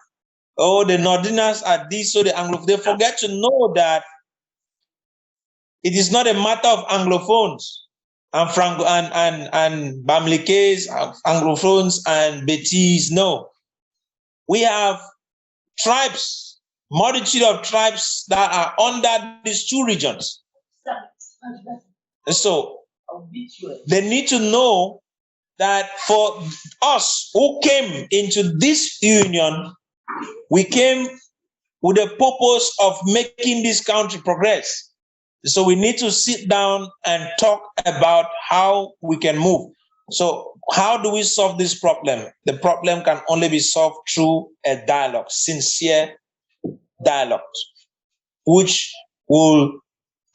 Oh, the Northerners are this, so the Anglophones. They forget to know that it is not a matter of Anglophones and and Bamlikes, Anglophones and Betis. No. We have tribes, multitude of tribes that are under these two regions. And so they need to know that for us who came into this union, we came with the purpose of making this country progress. So we need to sit down and talk about how we can move. So how do we solve this problem? The problem can only be solved through a dialogue, sincere dialogue, which will,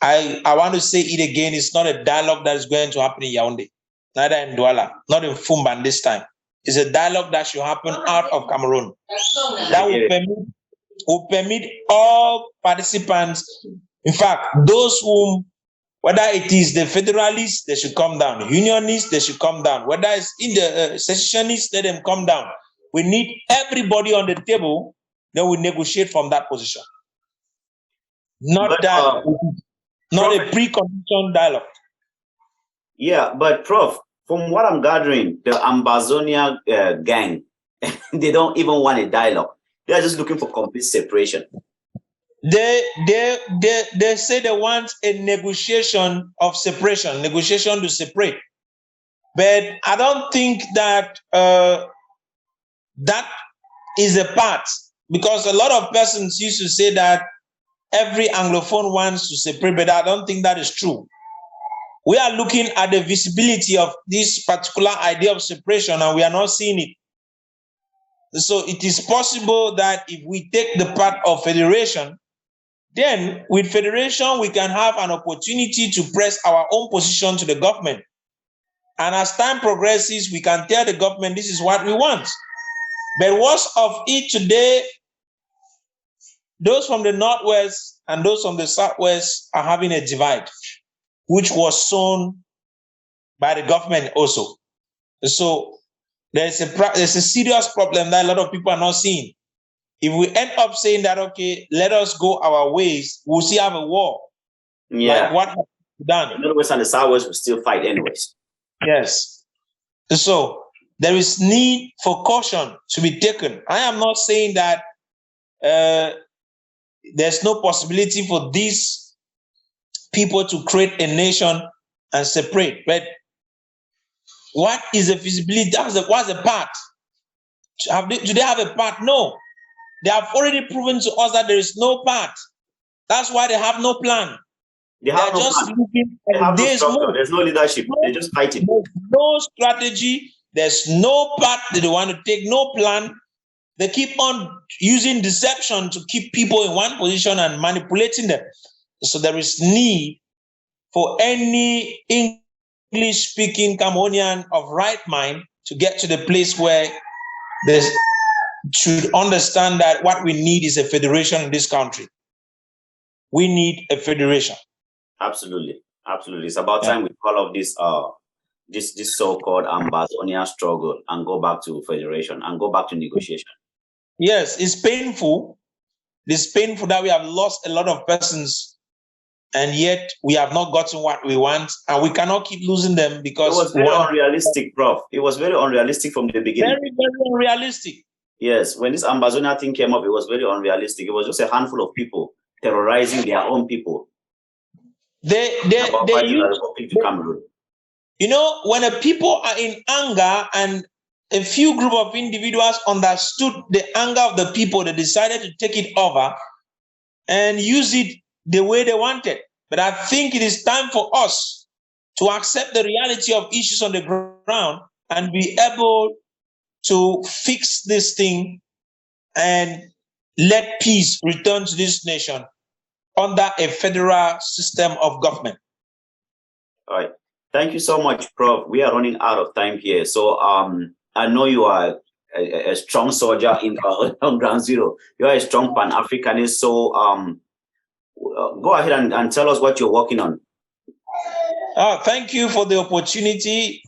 I want to say it again, it's not a dialogue that is going to happen in Yaoundé, neither in Douala, not in Fumban this time. It's a dialogue that should happen out of Cameroon. That will permit all participants, in fact, those whom, whether it is the federalists, they should come down. Unionists, they should come down. Whether it's in the secessionists, let them come down. We need everybody on the table, then we negotiate from that position. Not a precondition dialogue. Yeah, but Prof, from what I'm gathering, the Ambazonia gang, they don't even want a dialogue. They are just looking for complete separation. They say they want a negotiation of separation, negotiation to separate. But I don't think that that is a part, because a lot of persons used to say that every Anglophone wants to separate, but I don't think that is true. We are looking at the visibility of this particular idea of separation, and we are not seeing it. So it is possible that if we take the path of federation, then with federation, we can have an opportunity to press our own position to the government. And as time progresses, we can tell the government this is what we want. But what's of it today, those from the Northwest and those from the Southwest are having a divide, which was sown by the government also. So there's a serious problem that a lot of people are not seeing. If we end up saying that, okay, let us go our ways, we'll still have a war. Yeah. Like what has done. The Northwest and the Southwest will still fight anyways. Yes. So there is need for caution to be taken. I am not saying that there's no possibility for these people to create a nation and separate. But what is the feasibility? What's the path? Do they have a path? No. They have already proven to us that there is no path. That's why they have no plan. They are just looking at no structure. There's no leadership. They're just fighting. There's no strategy. There's no path that they want to take, no plan. They keep on using deception to keep people in one position and manipulating them. So there is need for any English-speaking Cameroonian of right mind to get to the place where they should understand that what we need is a federation in this country. We need a federation. Absolutely. It's about time we call off this so-called Ambazonia struggle and go back to federation and go back to negotiation. Yes, it's painful. It's painful that we have lost a lot of persons, and yet we have not gotten what we want, and we cannot keep losing them because it was very unrealistic, Prof. It was very unrealistic from the beginning. Very, very unrealistic. Yes, when this Ambazonia thing came up, it was very unrealistic. It was just a handful of people terrorizing their own people. They to Cameroon. You know, when a people are in anger and a few group of individuals understood the anger of the people, they decided to take it over and use it the way they wanted. But I think it is time for us to accept the reality of issues on the ground and be able to fix this thing and let peace return to this nation under a federal system of government. All right. Thank you so much, Prof. We are running out of time here. So I know you are a strong soldier on ground zero. You are a strong Pan-Africanist. So go ahead and tell us what you're working on. Thank you for the opportunity.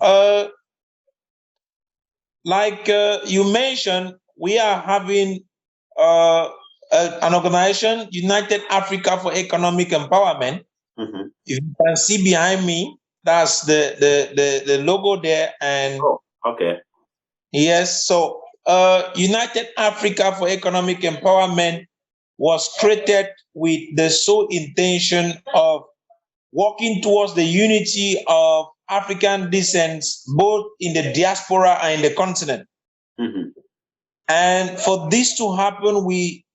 Like you mentioned, we are having an organization, United Africa for Economic Empowerment. Mm-hmm. If you can see behind me, that's the logo there. And okay. Yes, so United Africa for Economic Empowerment was created with the sole intention of working towards the unity of African descent, both in the diaspora and in the continent. Mm-hmm. And for this to happen, we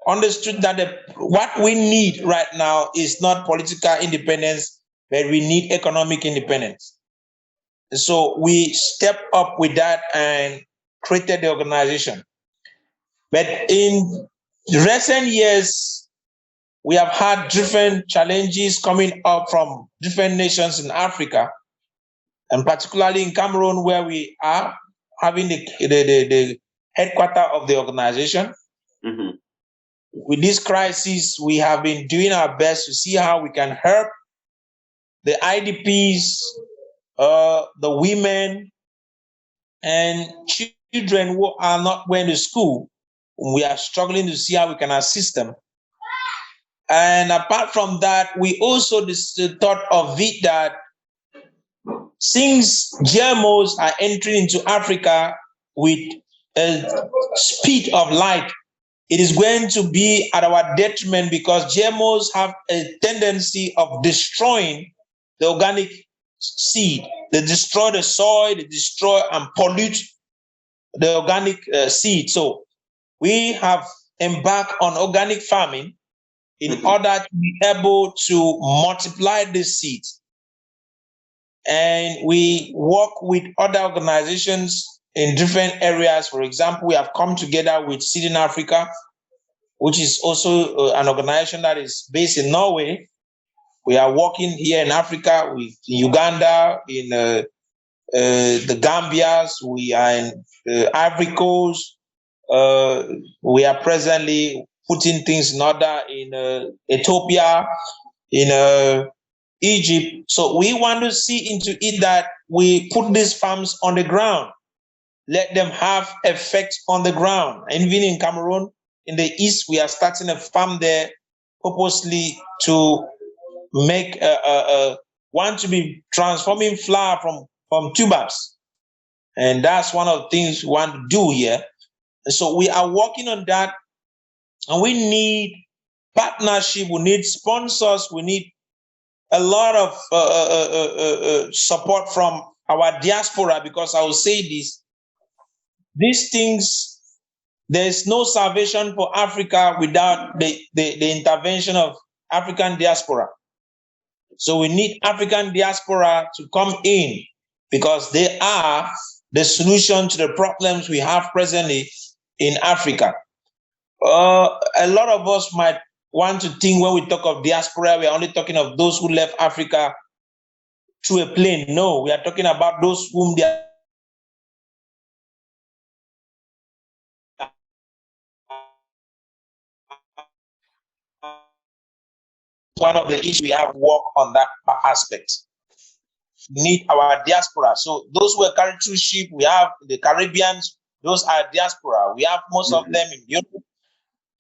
understood that what we need right now is not political independence, but we need economic independence. So we stepped up with that and created the organization. But in recent years, we have had different challenges coming up from different nations in Africa, and particularly in Cameroon, where we are having the headquarters of the organization. Mm-hmm. With this crisis, we have been doing our best to see how we can help the IDPs, the women, and children who are not going to school. We are struggling to see how we can assist them. And apart from that, we also thought of it that since GMOs are entering into Africa with a speed of light, it is going to be at our detriment because GMOs have a tendency of destroying the organic seed. They destroy the soil, they destroy and pollute the organic seed. So we have embarked on organic farming in order to be able to multiply these seeds. And we work with other organizations in different areas. For example, we have come together with Seed in Africa, which is also an organization that is based in Norway. We are working here in Africa with Uganda, in the Gambias, we are in Ivory Coast. We are presently putting things in order in Ethiopia, in Egypt. So we want to see into it that we put these farms on the ground, let them have effect on the ground. And even in Cameroon, in the east, we are starting a farm there purposely to make want to be transforming flour from tubers, and that's one of the things we want to do here. And so we are working on that, and we need partnership, we need sponsors, we need a lot of support from our diaspora, because I will say this: these things, there's no salvation for Africa without the intervention of African diaspora. So we need African diaspora to come in, because they are the solution to the problems we have presently in Africa. A lot of us might want to think when we talk of diaspora, we are only talking of those who left Africa through a plane. No, we are talking about those whom they are one of the issues we have work on that aspect. We need our diaspora. So those who are carrying through ship, we have the Caribbeans, those are diaspora. We have most of them in Europe,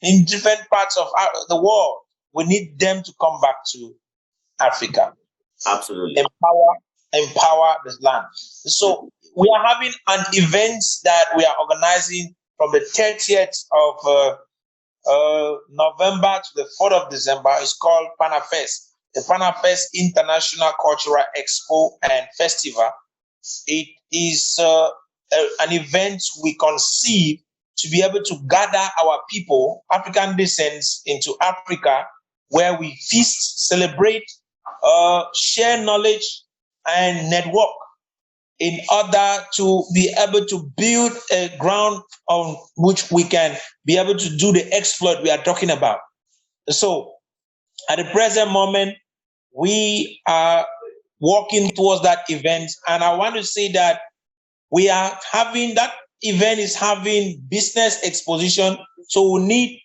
in different parts of the world. We need them to come back to Africa. Absolutely. Empower the land. So we are having an event that we are organizing from the 30th of November to the 4th of December. It's called PanaFest, the PanaFest International Cultural Expo and Festival. It is an event we conceive to be able to gather our people, African descents, into Africa, where we feast, celebrate, share knowledge, and network in order to be able to build a ground on which we can be able to do the exploit we are talking about. So at the present moment, we are working towards that event. And I want to say that we are having that event is having business exposition. So we need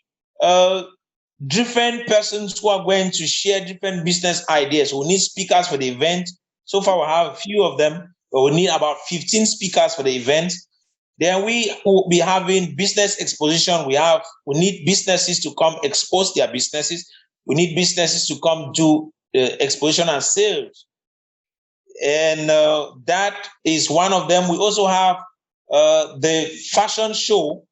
different persons who are going to share different business ideas. We need speakers for the event. So far, we have a few of them, but we need about 15 speakers for the event. Then we will be having business exposition. We need businesses to come expose their businesses. We need businesses to come do exposition and sales. And that is one of them. We also have the fashion show,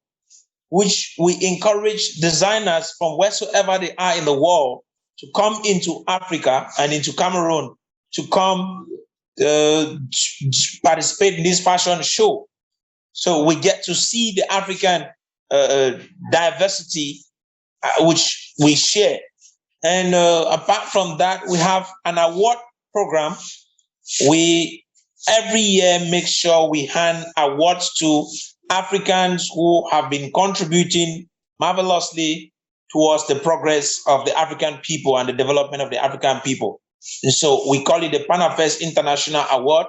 which we encourage designers from wheresoever they are in the world to come into Africa and into Cameroon to come participate in this fashion show. So we get to see the African diversity which we share. And apart from that, we have an award program. We every year make sure we hand awards to Africans who have been contributing marvelously towards the progress of the African people and the development of the African people. And so we call it the PanaFest International Award,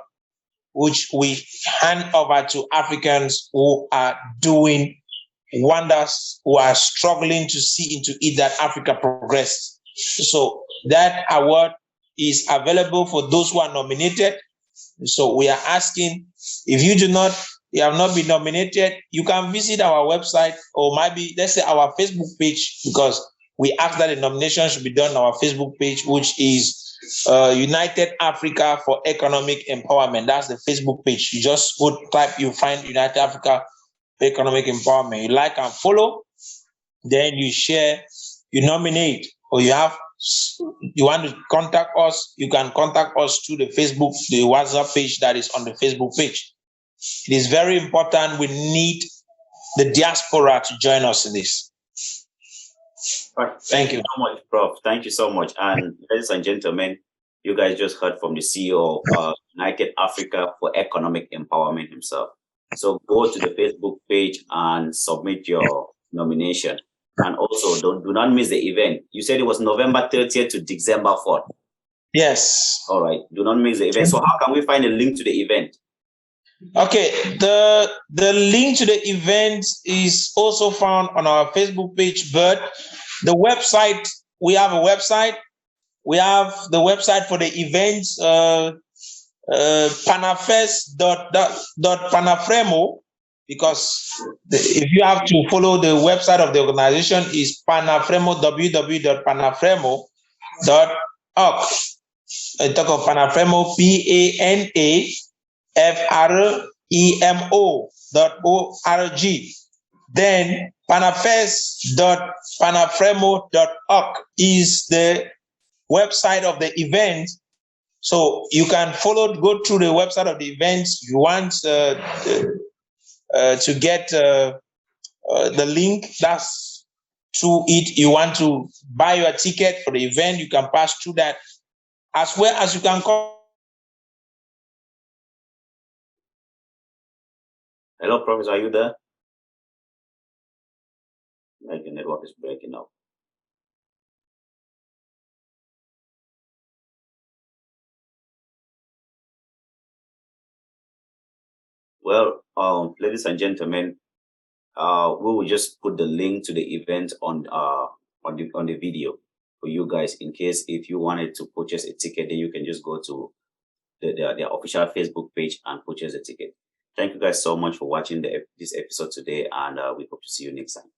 which we hand over to Africans who are doing wonders, who are struggling to see into it that Africa progresses. So that award is available for those who are nominated. So we are asking, if you have not been nominated, you can visit our website, or maybe let's say our Facebook page, because we ask that the nomination should be done on our Facebook page, which is United Africa for Economic Empowerment. That's the Facebook page. You just go type, you find United Africa for Economic Empowerment. You like and follow, then you share, you nominate, or you want to contact us, you can contact us through the WhatsApp page that is on the Facebook page. It is very important. We need the diaspora to join us in this. All right. Thank you so much, Prof. Thank you so much. And ladies and gentlemen, you guys just heard from the CEO of United Africa for Economic Empowerment himself. So go to the Facebook page and submit your nomination. And also, do not miss the event. You said it was November 30th to December 4th. Yes. All right. Do not miss the event. So how can we find a link to the event? Okay, the link to the event is also found on our Facebook page, but the website, we have a website. We have the website for the events, panafest.panafremo, because if you have to follow the website of the organization is panafremo, www.panafremo.org. I talk of Panafremo, PANAFREMO.org. Then panafest.panafremo.org is the website of the event. So you can go through the website of the events. You want to get the link, that's through it. You want to buy your ticket for the event, you can pass through that, as well as you can call. Hello, Professor, are you there? Like the network is breaking up. Well, ladies and gentlemen, we will just put the link to the event on the video for you guys, in case if you wanted to purchase a ticket, then you can just go to their official Facebook page and purchase a ticket. Thank you guys so much for watching this episode today, and we hope to see you next time.